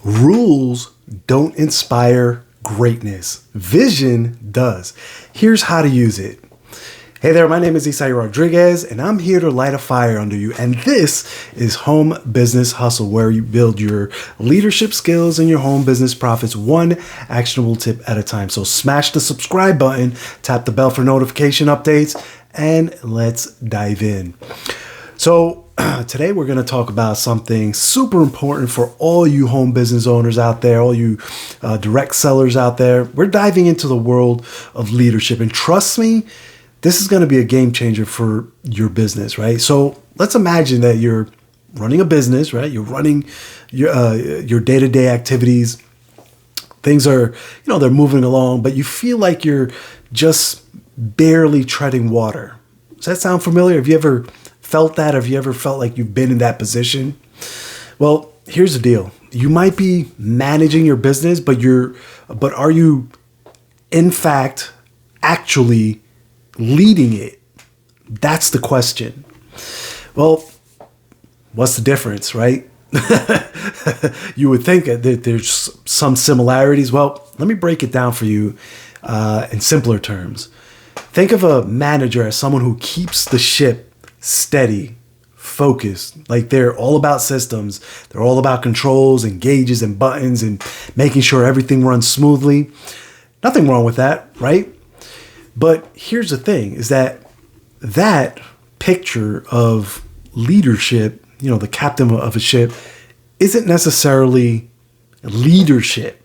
Rules don't inspire greatness. Vision does. Here's how to use it. Hey there, my name is Isai Rodriguez, and I'm here to light a fire under you. And this is Home Business Hustle, where you build your leadership skills and your home business profits one actionable tip at a time. So smash the subscribe button, tap the bell for notification updates, and let's dive in. So today we're going to talk about something super important for all you home business owners out there, all you direct sellers out there. We're diving into the world of leadership, and trust me, this is going to be a game changer for your business, right? So let's imagine that you're running a business, right? You're running your day-to-day activities. Things are, they're moving along, but you feel like you're just barely treading water. Does that sound familiar? Have you ever felt that? Have you ever felt like you've been in that position? Well, here's the deal. You might be managing your business, but are you in fact actually leading it? That's the question. Well, what's the difference, right? You would think that there's some similarities. Well, let me break it down for you in simpler terms. Think of a manager as someone who keeps the ship steady, focused. Like they're all about systems. They're all about controls and gauges and buttons and making sure everything runs smoothly. Nothing wrong with that, right? But here's the thing is that picture of leadership, the captain of a ship, isn't necessarily leadership,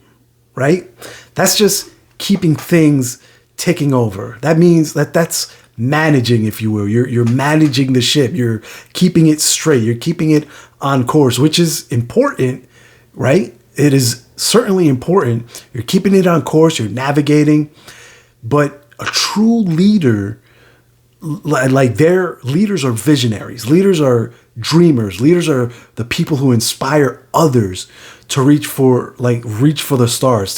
right? That's just keeping things ticking over. That means that's managing, if you will. You're managing the ship. You're keeping it straight. You're keeping it on course, which is important, right? It is certainly important. You're keeping it on course. You're navigating. But a true leader, like their leaders are visionaries. Leaders are dreamers. Leaders are the people who inspire others to reach for the stars,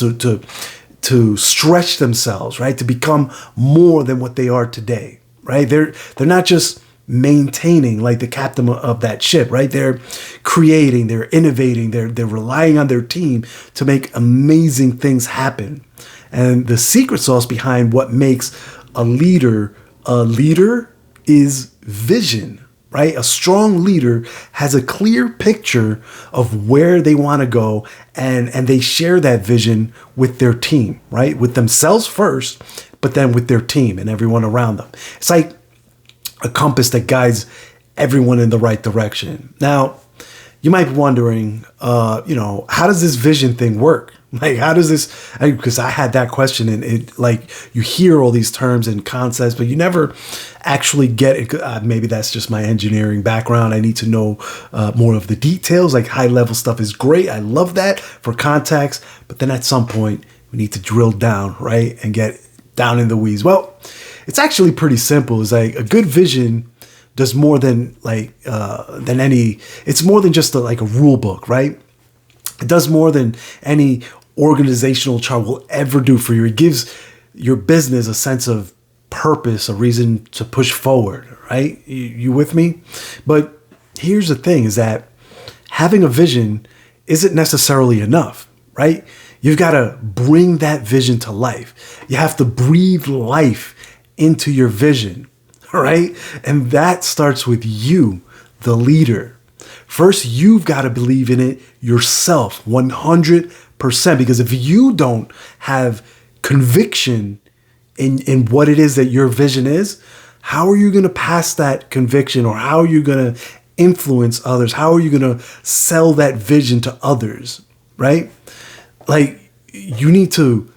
to stretch themselves, right? To become more than what they are today, right? They're not just maintaining like the captain of that ship, right? They're creating, they're innovating, they're relying on their team to make amazing things happen. And the secret sauce behind what makes a leader is vision, right? A strong leader has a clear picture of where they want to go, and they share that vision with their team, right? With themselves first, but then with their team and everyone around them. It's like a compass that guides everyone in the right direction. Now, you might be wondering, how does this vision thing work? Like, how does this, because I had that question, and it, like, you hear all these terms and concepts, but you never actually get it. Maybe that's just my engineering background. I need to know more of the details. Like, high level stuff is great. I love that for context. But then at some point, we need to drill down, right? And get down in the weeds. Well, it's actually pretty simple. It's like a good vision does more than it's more than just a rule book, right? It does more than any organizational chart will ever do for you. It gives your business a sense of purpose, a reason to push forward, right? You with me? But here's the thing is that having a vision isn't necessarily enough, right? You've got to bring that vision to life. You have to breathe life into your vision, all right? And that starts with you, the leader. First, you've got to believe in it yourself 100%, because if you don't have conviction in what it is that your vision is, how are you going to pass that conviction, or how are you going to influence others? How are you going to sell that vision to others, right? Like, you need to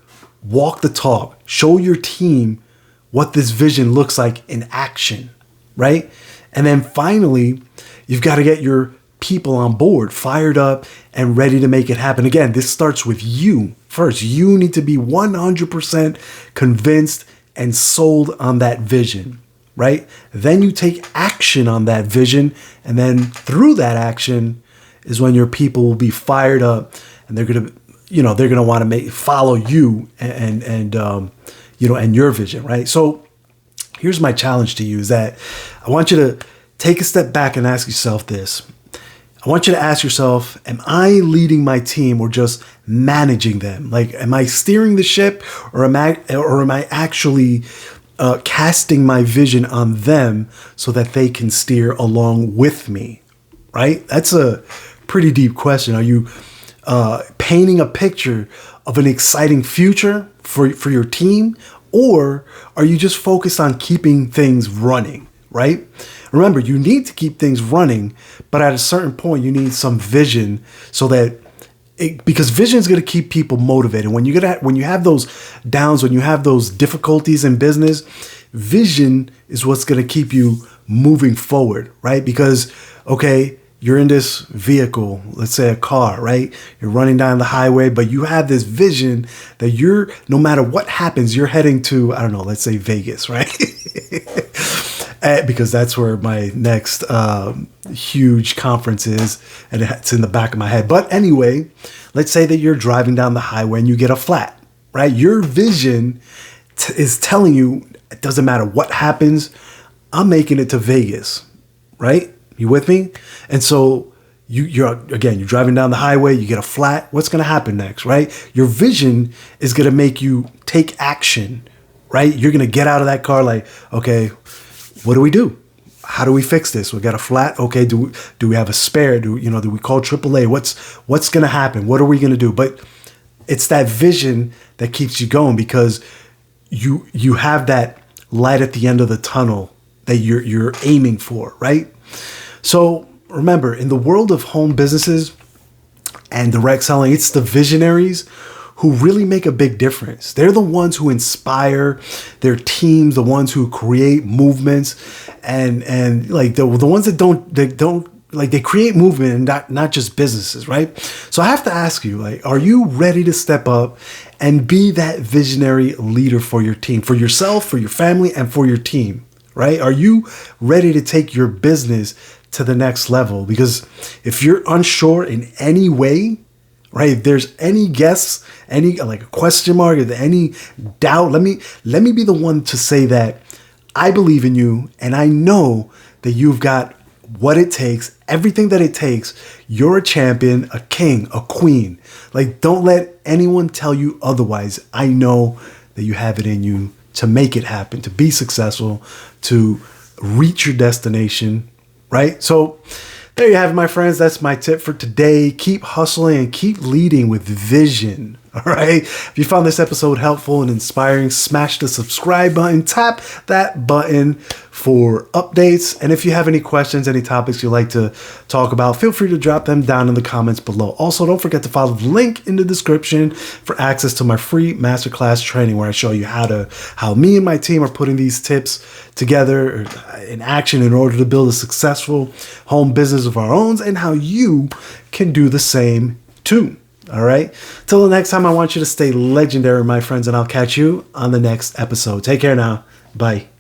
walk the talk, show your team what this vision looks like in action, right? And then finally, you've got to get your people on board, fired up and ready to make it happen. Again, this starts with you first. You need to be 100% convinced and sold on that vision, right? Then you take action on that vision. And then through that action is when your people will be fired up, and they're going to want to follow you and your vision, right? So here's my challenge to you is that I want you to take a step back and ask yourself this. I want you to ask yourself, am I leading my team or just managing them? Like, am I steering the ship, or am I actually casting my vision on them so that they can steer along with me? Right? That's a pretty deep question. Are you painting a picture of an exciting future for your team, or are you just focused on keeping things running? Right? Remember, you need to keep things running, but at a certain point, you need some vision so that because vision is going to keep people motivated. When you have those downs, when you have those difficulties in business, vision is what's going to keep you moving forward, right? Because, okay, you're in this vehicle, let's say a car, right? You're running down the highway, but you have this vision that no matter what happens, you're heading to, I don't know, let's say Vegas, right? Because that's where my next huge conference is, and it's in the back of my head. But anyway, let's say that you're driving down the highway and you get a flat, right? Your vision is telling you, it doesn't matter what happens, I'm making it to Vegas, right? You with me? And so you're driving down the highway, you get a flat. What's going to happen next, right? Your vision is going to make you take action, right? You're going to get out of that car like, okay, what do we do? How do we fix this? We got a flat. Okay, do we have a spare? Do we call AAA? What's going to happen? What are we going to do? But it's that vision that keeps you going, because you have that light at the end of the tunnel that you're aiming for, right? So remember, in the world of home businesses and direct selling, it's the visionaries who really make a big difference. They're the ones who inspire their teams, the ones who create movements, and like the ones that they create movement and not just businesses, right? So I have to ask you, like, are you ready to step up and be that visionary leader for your team, for yourself, for your family, and for your team, right? Are you ready to take your business to the next level? Because if you're unsure in any way, right, if there's any guess, any like a question mark, or any doubt, let me be the one to say that I believe in you, and I know that you've got what it takes, everything that it takes. You're a champion, a king, a queen. Like, don't let anyone tell you otherwise. I know that you have it in you to make it happen, to be successful, to reach your destination, right? So there you have it, my friends. That's my tip for today. Keep hustling and keep leading with vision. All right. If you found this episode helpful and inspiring, smash the subscribe button, tap that button for updates. And if you have any questions, any topics you'd like to talk about, feel free to drop them down in the comments below. Also, don't forget to follow the link in the description for access to my free masterclass training, where I show you how me and my team are putting these tips together in action in order to build a successful home business of our own, and how you can do the same too. All right. Till the next time, I want you to stay legendary, my friends, and I'll catch you on the next episode. Take care now. Bye.